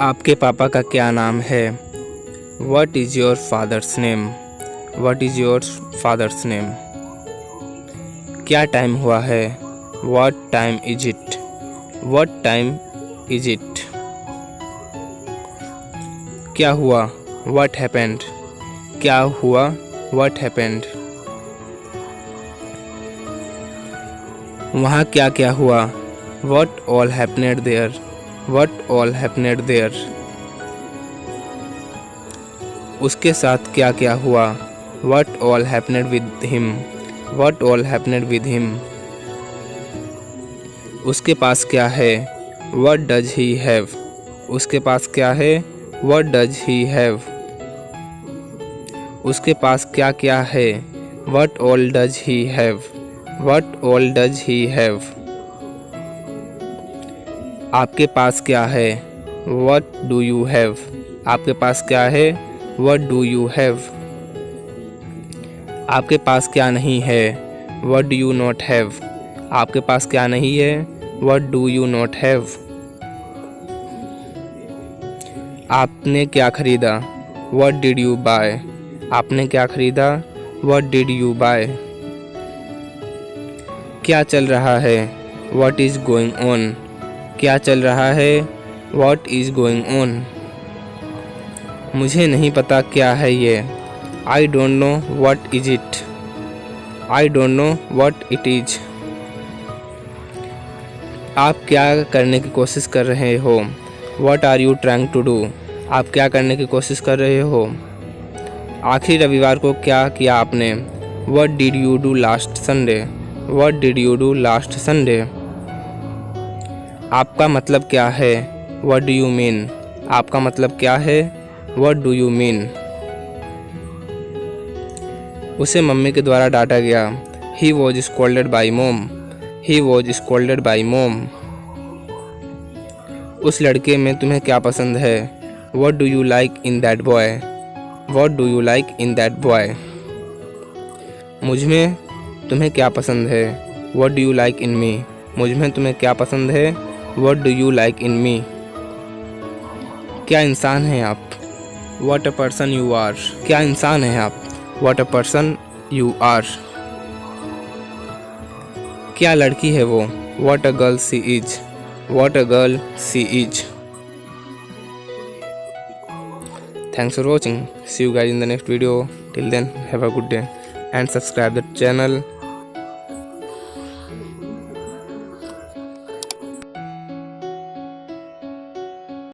आपके पापा का क्या नाम है? What is your father's name? What is your father's name? क्या टाइम हुआ है? What time is it? What time is it? क्या हुआ? What happened? क्या हुआ? What happened? वहाँ क्या क्या हुआ? What all happened there? What all happened there? उसके साथ क्या क्या हुआ? What all happened with him? What all happened with him? उसके पास क्या है? What does he have? उसके पास क्या है? What does he have? उसके पास क्या क्या है? What all does he have? What all does he have? आपके पास क्या है? What do you have? आपके पास क्या है? What do you have? आपके पास क्या नहीं है? What do you not have? आपके पास क्या नहीं है? What do you not have? आपने क्या खरीदा? What did you buy? आपने क्या खरीदा? What did you buy? क्या चल रहा है? What is going on? क्या चल रहा है? What is going on? मुझे नहीं पता क्या है ये। I don't know what is it. I don't know what it is. आप क्या करने की कोशिश कर रहे हो? What are you trying to do? आप क्या करने की कोशिश कर रहे हो? आखिरी रविवार को क्या किया आपने? What did you do last Sunday? What did you do last Sunday? आपका मतलब क्या है? What do you mean? आपका मतलब क्या है? What do you mean? उसे मम्मी के द्वारा डांटा गया। He was scolded by mom. He was scolded by mom. उस लड़के में तुम्हें क्या पसंद है? What do you like in that boy? What do you like in that boy? मुझ में तुम्हें क्या पसंद है? What do you like in me? मुझ में तुम्हें क्या पसंद है? What do you like in me? क्या इंसान हैं आप? What a person you are. क्या इंसान हैं आप? What a person you are. क्या लड़की है वो? What a girl she is. What a girl she is. Thanks for watching. See you guys in the next video. Till then, have a good day and subscribe the channel.